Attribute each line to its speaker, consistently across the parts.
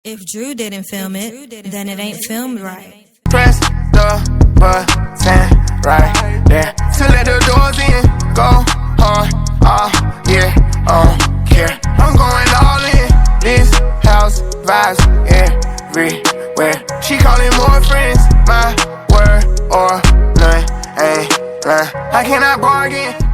Speaker 1: If Drew didn't film it, then it ain't filmed right.
Speaker 2: Press the button right there to let the doors in. Go hard, yeah, care. I'm going all in. This house vibes everywhere. She calling more friends, my word or none. Ain't lying. I cannot bargain.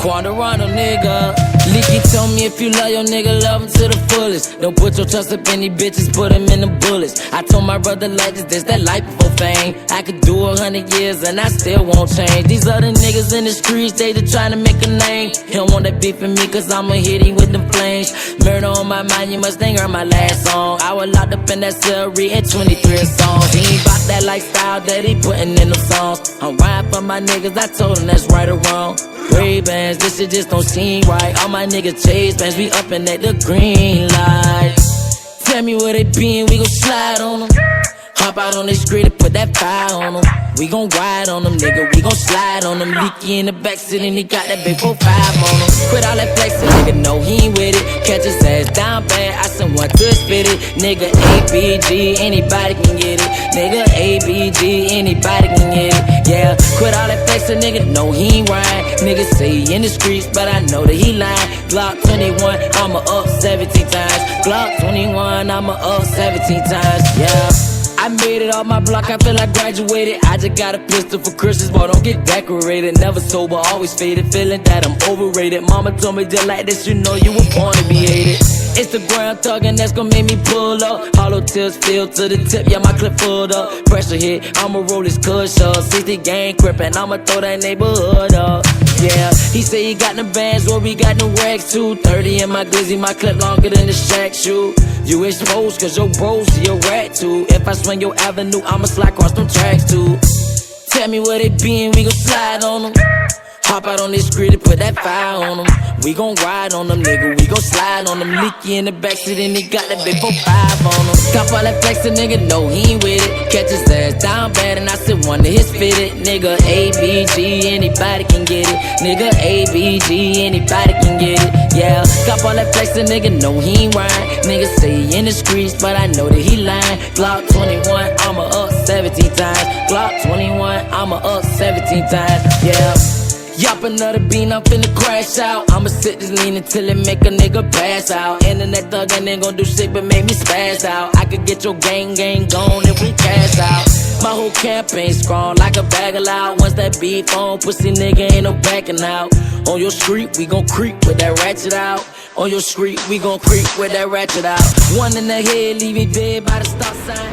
Speaker 3: Rondo, nigga. Leaky told me if you love your nigga, love him to the fullest. Don't put your trust up in these bitches, put him in the bullets. I told my brother like this that life before fame. I could do 100 years and I still won't change. These other niggas in the streets, they just trying to make a name. He don't want that beef in me cause I'ma hit him with them flames. Murder on my mind, you must think heard my last song. I was locked up in that cell, reading 23 songs. He ain't bout that lifestyle that he putting in them songs. I'm riding for my niggas, I told him that's right or wrong. Ray-Bans, this shit just don't seem right. All my niggas chase bands, we up and at the green light. Tell me where they been, we gon' slide on them. Hop out on this grid and put that fire on them. We gon' ride on them, nigga, we gon' slide on them. Leaky in the backseat and he got that big 4-5 on him. Quit all that flexing, nigga, no, he ain't with it. Catch his ass down bad, I sent one to spit it. Nigga, ABG, anybody can get it. Nigga, ABG, anybody can get it. Yeah, quit all that flexing, nigga, no, he ain't right. Nigga say he in the streets, but I know that he lying. Glock 21, I'ma up 17 times. Glock 21, I'ma up 17 times, yeah. I made it off my block, I feel like graduated. I just got a pistol for Christmas, but don't get decorated. Never sober, always faded, feeling that I'm overrated. Mama told me just like this, you know you were born to be hated. Instagram talking, that's gon' make me pull up. Hollow tips filled to the tip, yeah, my clip full up. Pressure hit, I'ma roll this kush up. 60 gang crippin', I'ma throw that neighborhood up. Yeah, he say he got the bands, well we got the rags too. 30 in my glizzy, my clip longer than the Shaq shoe. You exposed cause your bros see a rat too. If I swing your avenue, I'ma slide across them tracks too. Tell me where they been, we gon' slide on them. Hop out on this grid and put that fire on them. We gon' ride on them, nigga, we gon' slide on them. Leaky in the backseat and he got that big 4-5 on them. Cop all that flexin', nigga, no, he ain't with it. Catch his ass down bad and I said one to his fitted. Nigga, ABG, anybody can get it. Nigga, ABG, anybody can get it. Yeah, cop all that flexin', nigga, no, he ain't right. Nigga say he in the streets, but I know that he lying. Glock 21, I'ma up 17 times. Glock 21, I'ma up 17 times, yeah. Yop another bean, I'm finna crash out. I'ma sit this lean until it make a nigga pass out. Internet thuggin' ain't gon' do shit but make me spaz out. I could get your gang gone if we cash out. My whole campaign strong like a bag of loud. Once that beef on, pussy nigga ain't no backing out. On your street, we gon' creep with that ratchet out. On your street, we gon' creep with that ratchet out. One in the head, leave it dead by the stop sign.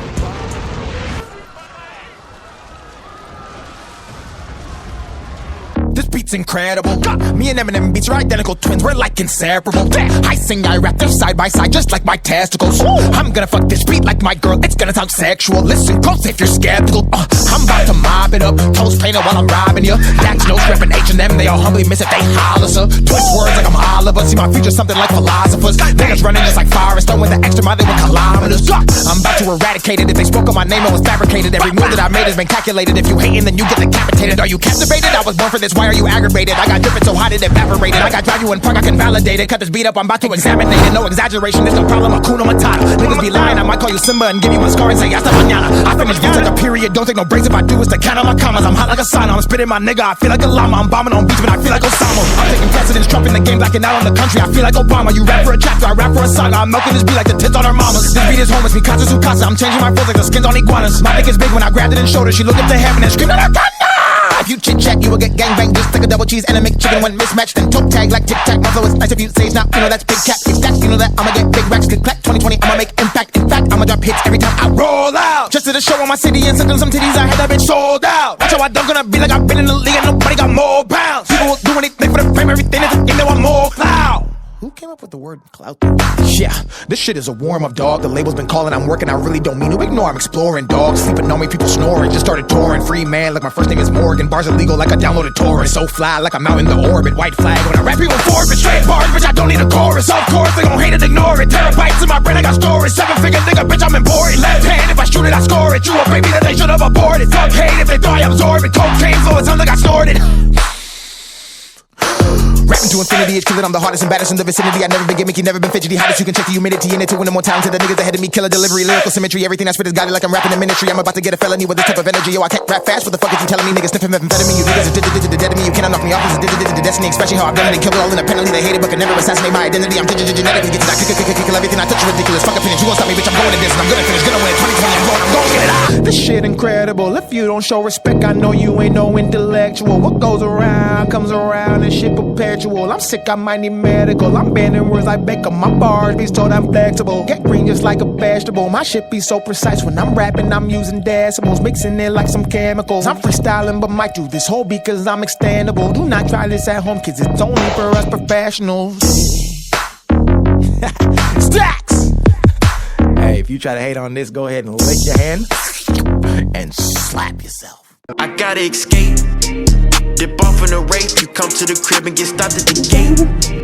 Speaker 4: This beat's incredible. Me and Eminem beats are identical twins, we're like inseparable. I sing, I rap, they're side by side, just like my testicles. I'm gonna fuck this beat like my girl, it's gonna sound sexual. Listen close if you're skeptical. I'm about to mob it up, toes painted while I'm robbing ya. Dax, no reppin' H&M, they all humbly miss it, they holler, sir. Twist words like I'm Oliver, see my future something like philosophers. Niggas running just like Forrest, throwing the extra mile, they were kilometers. I'm about to eradicate it, if they spoke on my name, it was fabricated. Every move that I made has been calculated. If you hating, then you get decapitated. Are you captivated? I was born for this, why are you aggravated? I got drippin' so hot it evaporated. I got drive you in park, I can validate it. Cut this beat up, I'm about to examine it. No exaggeration, there's no problem, Hakuna Matata. Niggas be lying, I might call you Simba and give you a scar and say hasta mañana. I finish beats like a period, don't take no breaks. If I do, it's to count on my commas. I'm hot like a sauna, I'm spitting my nigga, I feel like a llama. I'm bombing on beats, but I feel like Osama. I'm taking precedence, Trump in the game, blacking out on the country. I feel like Obama. You rap for a chapter, I rap for a saga. I'm milking this beat like the tits on our mamas. This beat is homeless, Mikasa Sukasa. I'm changing my flows like the skins on iguanas. My dick is big when I grabbed it in shoulder. She looked up to heaven and screamed at her thunder. If you chit-chat, you will get gangbang. Just like a double cheese and a McChicken when mismatched. Then toe tag like tic-tac. My flow is nice if you say it's not. You know that's big cat. Big stacks, you know that I'ma get big racks. Click clack 2020, I'ma make impact. In fact, I'ma drop hits every time I roll out. Just did a show on my city and sent them some titties. I had that bitch sold out. Watch how I dunk gonna be like I've been in the league and nobody got more pounds. People will do anything for the fame, everything is a game, they want more clout. Who came up with the word clout? Yeah, this shit is a warm-up, dog. The label's been calling, I'm working, I really don't mean to ignore. I'm exploring, dog. Sleeping on me, people snoring. Just started touring, free man, like my first name is Morgan. Bars illegal like I downloaded torrent. So fly, like I'm out in the orbit. White flag, when I rap people forfeit. Straight bars, bitch, I don't need a chorus. Of course, they gon' hate it, ignore it. Terabytes in my brain, I got storage. 7-figure nigga, bitch, I'm important. Left hand, if I shoot it, I score it. You a baby that they should've aborted. Fuck hate if they thought I absorbed it. Cocaine flow, it sounds like I snorted. Rapping to infinity, it's killing. I'm the hardest and baddest in the vicinity. I never been gimmicky, never been fidgety. Hottest you can check the humidity in it. 2 and more talented. The niggas ahead of me, killer delivery, lyrical symmetry. Everything I spit is got it like I'm rapping in ministry. I'm about to get a felony with this type of energy. Yo, I can't rap fast. What the fuck is you telling me? Niggas sniffing methamphetamine. You niggas are dead to me. You cannot knock me off. This is destiny, especially how I've done it. They kill it all independently. They hate it, but can never assassinate my identity. I'm genetically get to kill everything I touch. Ridiculous. Fuck opinions. You won't stop me, bitch. I'm going to this and I'm gonna finish. Gonna win 2020. I'm going to get it out. This shit incredible. If you don't show respect, I know you ain't no intellectual. What goes around comes around and shit perpetual. I'm sick, I might need medical. I'm banning words like Beckham. My bars be told I'm flexible. Get green just like a vegetable. My shit be so precise. When I'm rapping, I'm using decimals, mixing it like some chemicals. I'm freestyling, but might do this whole beat cause I'm extendable. Do not try this at home, kids. It's only for us professionals. Stacks! Hey, if you try to hate on this, go ahead and lick your hand and slap yourself.
Speaker 5: I gotta escape. Dip off in a rape. You come to the crib and get stopped at the gate.